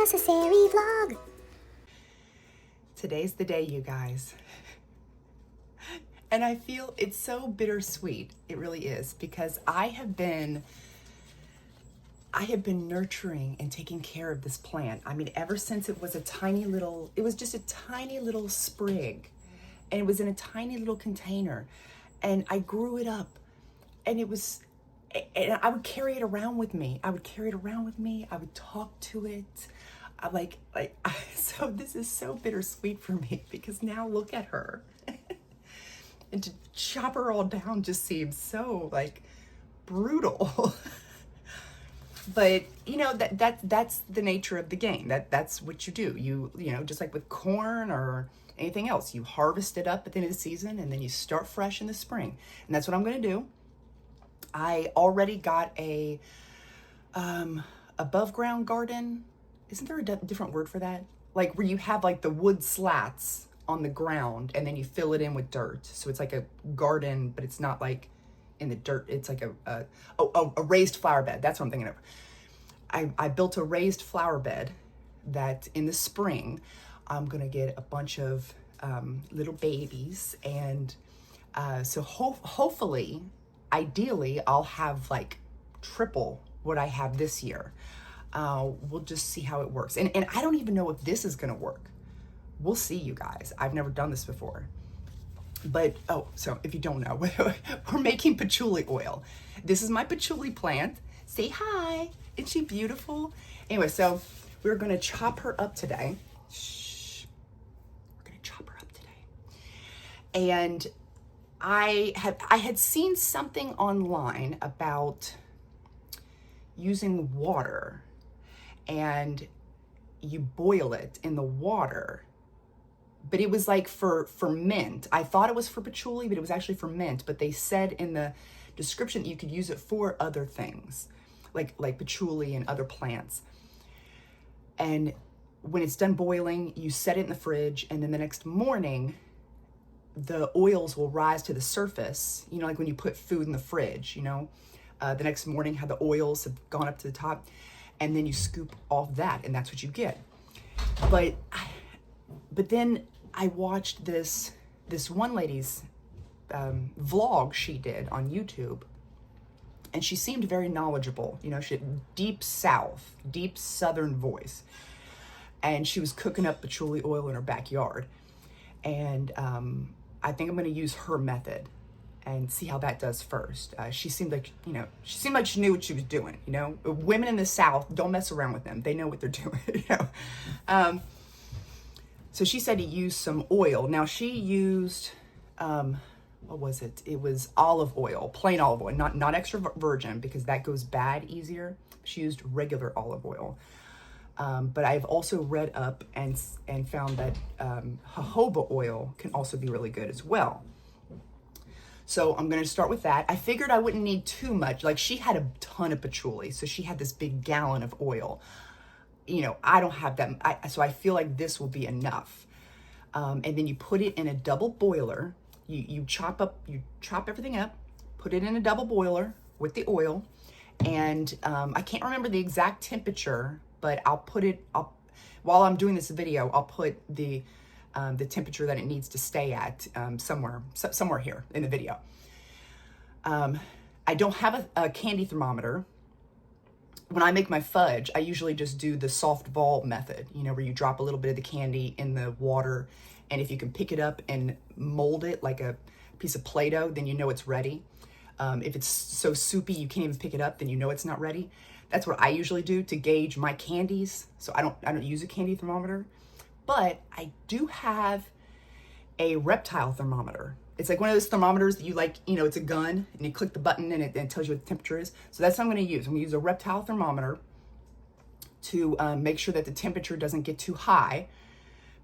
unnecessary vlog. Today's the day, you guys. And I feel it's so bittersweet. It really is, because I have been nurturing and taking care of this plant. I mean, ever since it was just a tiny little sprig, and it was in a tiny little container, and I grew it up, and I would carry it around with me. I would talk to it. So this is so bittersweet for me, because now look at her. And to chop her all down just seems so brutal. But that's the nature of the game. That's what you do. You know, just like with corn or anything else, you harvest it up at the end of the season, and then you start fresh in the spring. And that's what I'm going to do. I already got a above ground garden. Isn't there a different word for that? Like where you have the wood slats on the ground, and then you fill it in with dirt. So it's like a garden, but it's not like in the dirt. It's like a raised flower bed. That's what I'm thinking of. I built a raised flower bed that in the spring, I'm going to get a bunch of little babies. And so hopefully, ideally, I'll have triple what I have this year. We'll just see how it works. And I don't even know if this is going to work. We'll see, you guys. I've never done this before. But, so if you don't know, we're making patchouli oil. This is my patchouli plant. Say hi. Isn't she beautiful? Anyway, so we're going to chop her up today. Shh. We're going to chop her up today. And I had seen something online about using water, and you boil it in the water. But it was for mint. I thought it was for patchouli, but it was actually for mint. But they said in the description that you could use it for other things, like patchouli and other plants. And when it's done boiling, you set it in the fridge, and then the next morning, the oils will rise to the surface. You know, like when you put food in the fridge, the next morning how the oils have gone up to the top, and then you scoop off that, and that's what you get. But then I watched this one lady's vlog she did on YouTube, and she seemed very knowledgeable. She had deep southern voice, and she was cooking up patchouli oil in her backyard. And I think I'm going to use her method and see how that does first. She seemed like she knew what she was doing. Women in the South, don't mess around with them. They know what they're doing. So she said to use some oil. Now she used, what was it? It was olive oil, plain olive oil, not extra virgin, because that goes bad easier. She used regular olive oil. But I've also read up and found that jojoba oil can also be really good as well. So I'm going to start with that. I figured I wouldn't need too much. She had a ton of patchouli, so she had this big gallon of oil. I don't have that. So I feel like this will be enough. And then you put it in a double boiler. You chop everything up, put it in a double boiler with the oil. And I can't remember the exact temperature, but while I'm doing this video, I'll put the temperature that it needs to stay at somewhere here in the video. I don't have a candy thermometer. When I make my fudge, I usually just do the soft ball method, where you drop a little bit of the candy in the water, and if you can pick it up and mold it like a piece of Play-Doh, then you know it's ready. If it's so soupy you can't even pick it up, then you know it's not ready. That's what I usually do to gauge my candies. So I don't use a candy thermometer, but I do have a reptile thermometer. It's like one of those thermometers that you it's a gun, and you click the button and it tells you what the temperature is. So that's what I'm going to use. I'm going to use a reptile thermometer to make sure that the temperature doesn't get too high,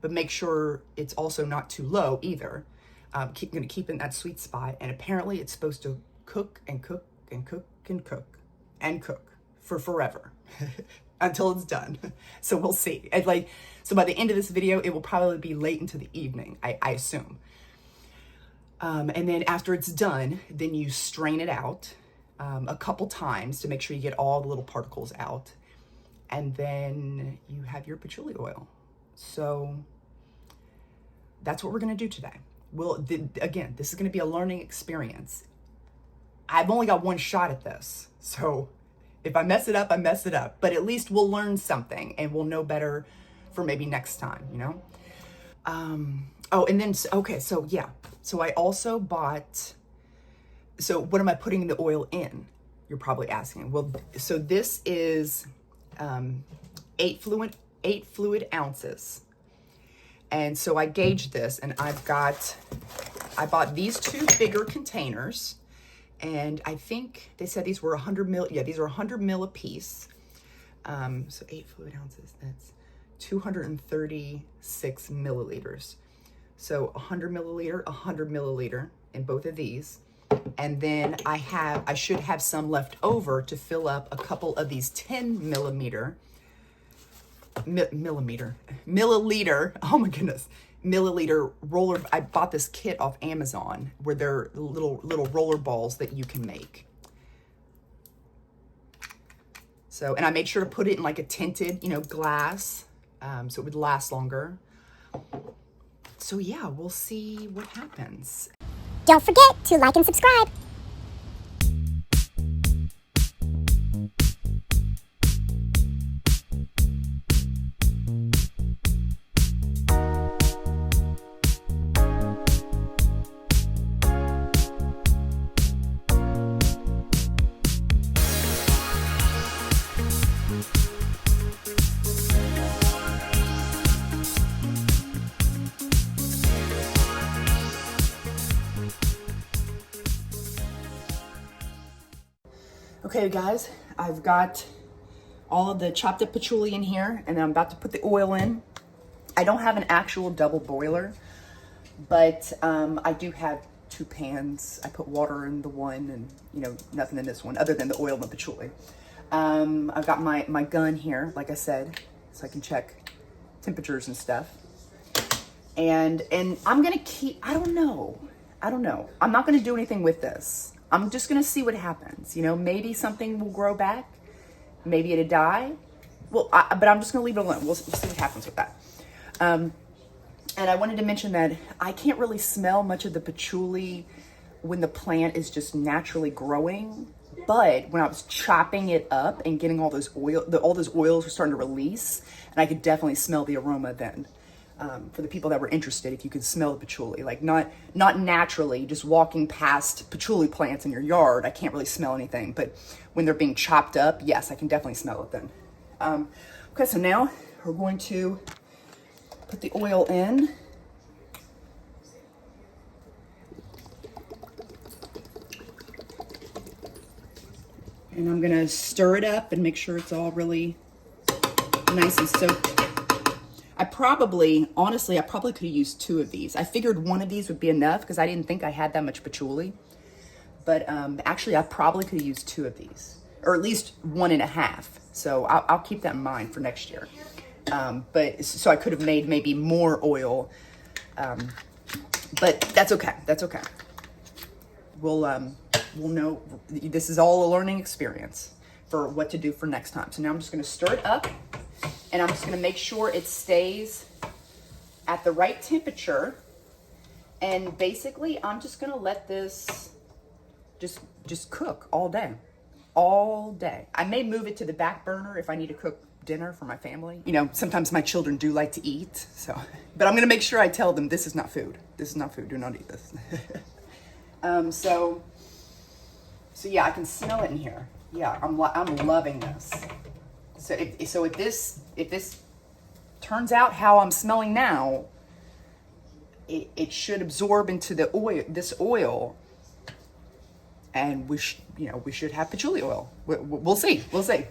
but make sure it's also not too low either. I'm going to keep in that sweet spot. And apparently it's supposed to cook and cook and cook and cook and cook for forever until it's done. So we'll see. So by the end of this video, it will probably be late into the evening, I assume. And then after it's done, then you strain it out a couple times to make sure you get all the little particles out. And then you have your patchouli oil. So that's what we're gonna do today. Again, this is gonna be a learning experience. I've only got one shot at this. So if I mess it up, I mess it up. But at least we'll learn something and we'll know better for maybe next time, you know? Oh, and then, okay, so yeah. So I also bought, so what am I putting the oil in? You're probably asking. Well, so this is 8 fluid ounces. And so I gauged this, and I bought these 2 bigger containers, and I think they said these were 100 mil. Yeah, these are 100 mil a piece. So 8 fluid ounces, that's 236 milliliters. So 100 milliliter in both of these. And then I should have some left over to fill up a couple of these 10 milliliter, oh my goodness, milliliter roller. I bought this kit off Amazon where they're little roller balls that you can make. So, and I made sure to put it in like a tinted, glass, so it would last longer. So yeah, we'll see what happens. Don't forget to like and subscribe. Okay guys, I've got all of the chopped up patchouli in here, and I'm about to put the oil in. I don't have an actual double boiler, but I do have 2 pans. I put water in the one and nothing in this one other than the oil and the patchouli. I've got my gun here, like I said, so I can check temperatures and stuff. And I'm gonna keep, I don't know. I'm not gonna do anything with this. I'm just gonna see what happens. Maybe something will grow back. Maybe it'll die. Well, but I'm just gonna leave it alone. We'll see what happens with that. And I wanted to mention that I can't really smell much of the patchouli when the plant is just naturally growing. But when I was chopping it up and getting all those oils were starting to release, and I could definitely smell the aroma then. For the people that were interested, if you could smell the patchouli, like not naturally, just walking past patchouli plants in your yard, I can't really smell anything. But when they're being chopped up, yes, I can definitely smell it then. Okay, so now we're going to put the oil in. And I'm gonna stir it up and make sure it's all really nice and soaked. Honestly, I probably could have used 2 of these. I figured one of these would be enough because I didn't think I had that much patchouli. But actually, I probably could have used 2 of these, or at least 1.5. So I'll keep that in mind for next year. But so I could have made maybe more oil. But that's okay. That's okay. We'll know. This is all a learning experience for what to do for next time. So now I'm just going to stir it up. And I'm just gonna make sure it stays at the right temperature. And basically, I'm just gonna let this just cook all day. I may move it to the back burner if I need to cook dinner for my family. Sometimes my children do like to eat, but I'm gonna make sure I tell them this is not food. This is not food, do not eat this. So yeah, I can smell it in here. Yeah, I'm loving this. So if this turns out how I'm smelling now, it should absorb into this oil, and we should have patchouli oil. We'll see. I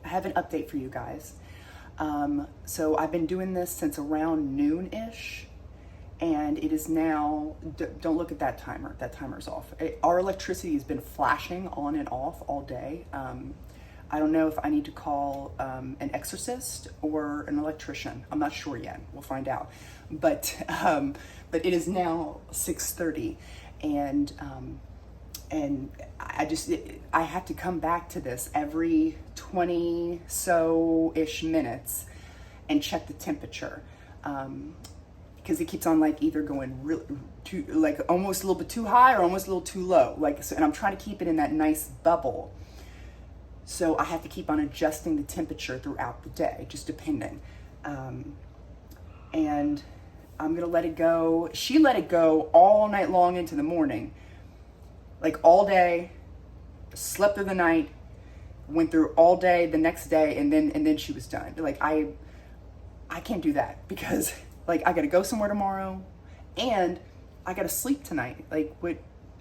have an update for you guys. So I've been doing this since around noon-ish, and it is now. Don't look at that timer. That timer's off. Our electricity has been flashing on and off all day. I don't know if I need to call an exorcist or an electrician. I'm not sure yet. We'll find out. But it is now 6:30, and and I have to come back to this every 20 so-ish minutes and check the temperature. Because it keeps on like either going really too, like almost a little bit too high or almost a little too low. Like, so, and I'm trying to keep it in that nice bubble. So I have to keep on adjusting the temperature throughout the day, just depending. And I'm gonna let it go. She let it go all night long into the morning, like all day, slept through the night, went through all day the next day, and then she was done. Like I can't do that because like I gotta go somewhere tomorrow and I gotta sleep tonight. Like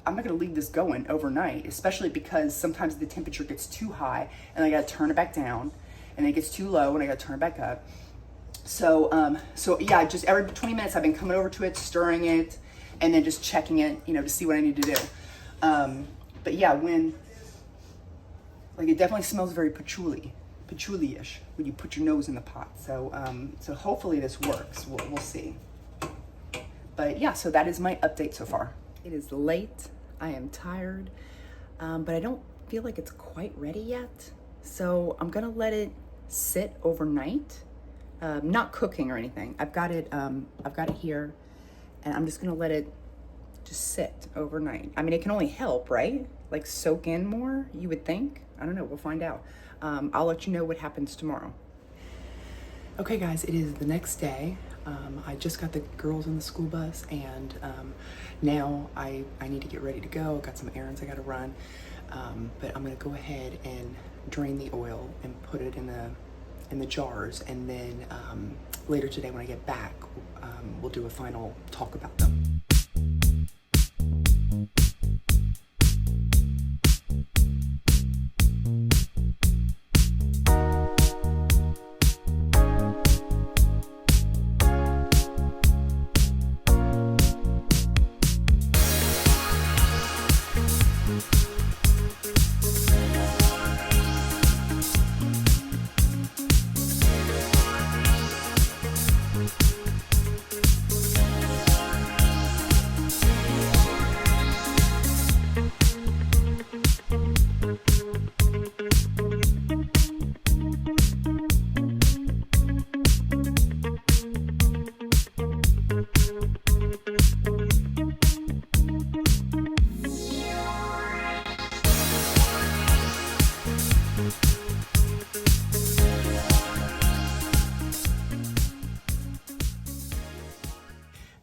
I'm not gonna leave this going overnight, especially because sometimes the temperature gets too high and I gotta turn it back down, and then it gets too low and I gotta turn it back up. So yeah, just every 20 minutes I've been coming over to it, stirring it, and then just checking it, you know, to see what I need to do. But yeah, like it definitely smells very patchouli-ish when you put your nose in the pot. So hopefully this works. We'll see. But yeah, so that is my update so far. It is late. I am tired, but I don't feel like it's quite ready yet. So I'm gonna let it sit overnight. Not cooking or anything. I've got it here, and I'm just gonna let it just sit overnight. I mean, it can only help, right? Like soak in more, you would think. I don't know, we'll find out. I'll let you know what happens tomorrow. Okay guys, it is the next day. I just got the girls in the school bus, and now I need to get ready to go. I've got some errands I gotta run, but I'm gonna go ahead and drain the oil and put it in the jars, and then later today when I get back, we'll do a final talk about them.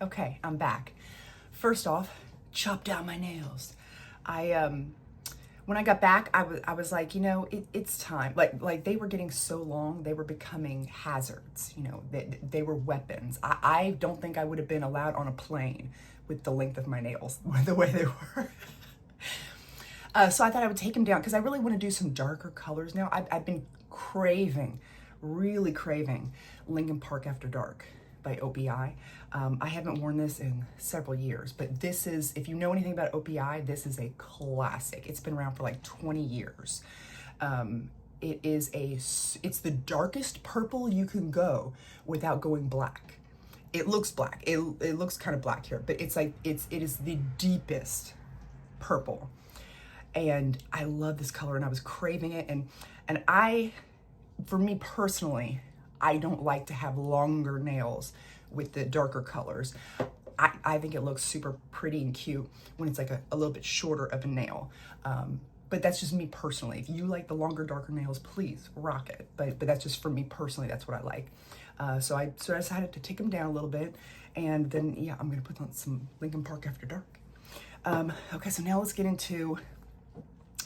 Okay, I'm back. First off, chop down my nails. When I got back, I was like, you know, it's time. Like they were getting so long, they were becoming hazards. You know, they were weapons. I don't think I would have been allowed on a plane with the length of my nails, the way they were. So I thought I would take them down because I really want to do some darker colors now. I've been really craving Lincoln Park After Dark by OPI. I haven't worn this in several years, but this is, if you know anything about OPI, this is a classic. It's been around for like 20 years. It's the darkest purple you can go without going black. It looks black. It looks kind of black here, but it's like, it is the deepest purple. And I love this color, and I was craving it. And for me personally, I don't like to have longer nails with the darker colors. I think it looks super pretty and cute when it's like a little bit shorter of a nail. But that's just me personally. If you like the longer, darker nails, please rock it. But that's just for me personally, that's what I like. So I decided to take them down a little bit, and then, yeah, I'm gonna put on some Lincoln Park After Dark. Okay, so now let's get into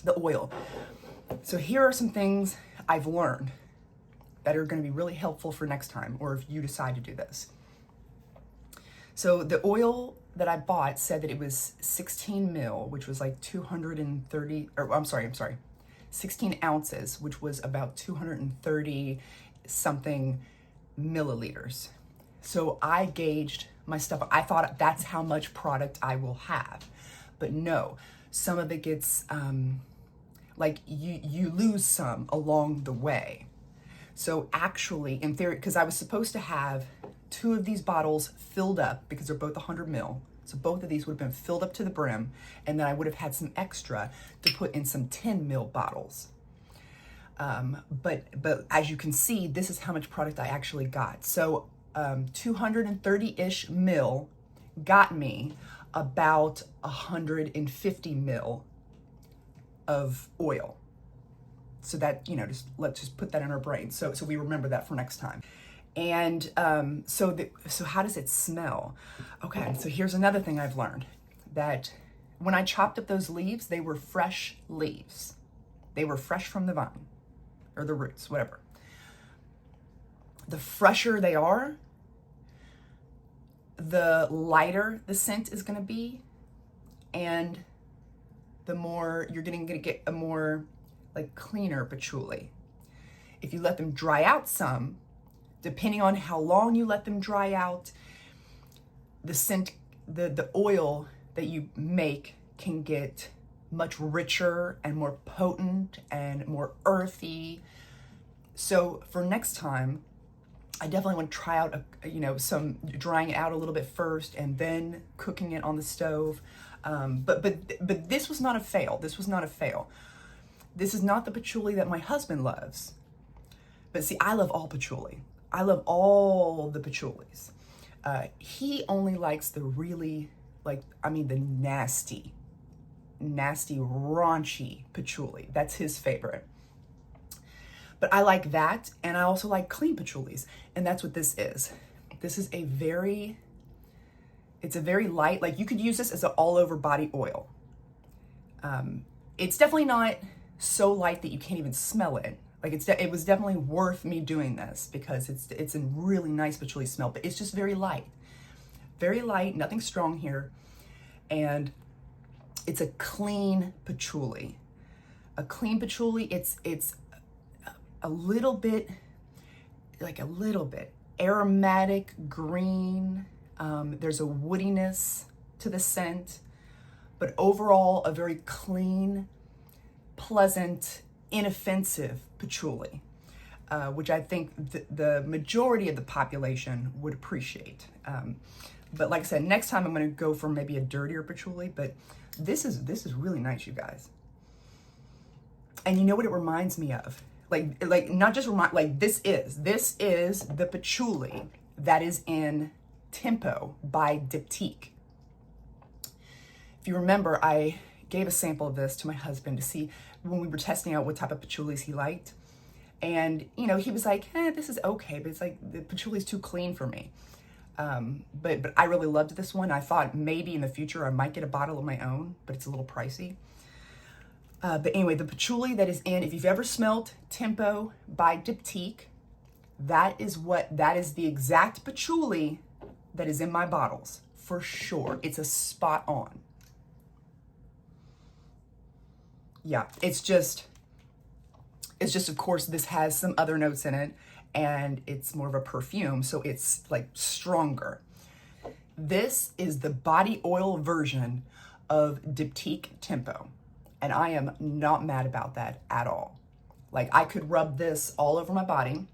the oil. So here are some things I've learned that are gonna be really helpful for next time, or if you decide to do this. So the oil that I bought said that it was 16 mil, which was like 230, or I'm sorry, 16 ounces, which was about 230 something milliliters. So I gauged my stuff. I thought that's how much product I will have, but no, some of it gets, like you lose some along the way. So actually, in theory, because I was supposed to have 2 of these bottles filled up because they're both 100 mil. So both of these would have been filled up to the brim, and then I would have had some extra to put in some 10 ml bottles. But as you can see, this is how much product I actually got. So 230-ish ml got me about 150 ml of oil. So that, you know, let's just put that in our brain. So we remember that for next time. And so how does it smell? Okay, so here's another thing I've learned, that when I chopped up those leaves, they were fresh leaves. They were fresh from the vine or the roots, whatever. The fresher they are, the lighter the scent is going to be, and the more you're going to get a more like cleaner patchouli. If you let them dry out some, depending on how long you let them dry out, the scent, the oil that you make can get much richer and more potent and more earthy. So for next time, I definitely want to try out, some drying it out a little bit first and then cooking it on the stove. But this was not a fail. This was not a fail. This is not the patchouli that my husband loves. But see, I love all patchouli. I love all the patchoulis. He only likes the really, the nasty, raunchy patchouli. That's his favorite. But I like that, and I also like clean patchoulis, and that's what this is. This is it's a very light, like you could use this as an all-over body oil. It's definitely not so light that you can't even smell it. Like it was definitely worth me doing this because it's a really nice patchouli smell, but it's just very light, nothing strong here. And it's a clean patchouli. A clean patchouli, it's a little bit aromatic green. There's a woodiness to the scent, but overall a very clean, pleasant, inoffensive patchouli, which I think the majority of the population would appreciate. But like I said, next time I'm going to go for maybe a dirtier patchouli, but this is really nice, you guys. And you know what it reminds me of? This is the patchouli that is in Tempo by Diptyque. If you remember, I gave a sample of this to my husband to see when we were testing out what type of patchoulis he liked. And, he was like, this is okay, but it's like the patchouli is too clean for me. But I really loved this one. I thought maybe in the future I might get a bottle of my own, but it's a little pricey. But anyway, the patchouli that is in, if you've ever smelled Tempo by Diptyque, that is the exact patchouli that is in my bottles, for sure. It's a spot on. Yeah, it's just, of course, this has some other notes in it, and it's more of a perfume, so it's like stronger. This is the body oil version of Diptyque Tempo, and I am not mad about that at all. Like, I could rub this all over my body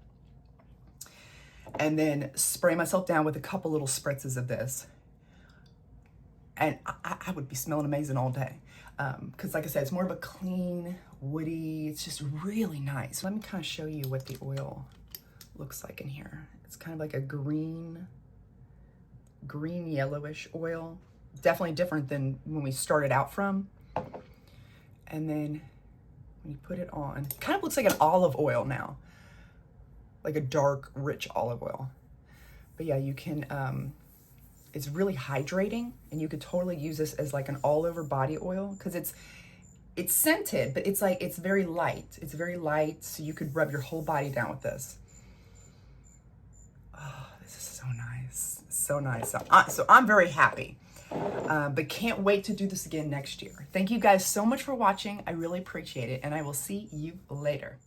and then spray myself down with a couple little spritzes of this, and I would be smelling amazing all day. Because like I said, it's more of a clean, woody, it's just really nice. Let me kind of show you what the oil looks like in here. It's kind of like a green yellowish oil. Definitely different than when we started out from. And then when you put it on, it kind of looks like an olive oil now. Like a dark, rich olive oil. But yeah, you can, it's really hydrating, and you could totally use this as like an all-over body oil because it's scented, but it's very light. It's very light, so you could rub your whole body down with this. Oh, this is so nice. So nice. So I'm very happy, but can't wait to do this again next year. Thank you guys so much for watching. I really appreciate it, and I will see you later.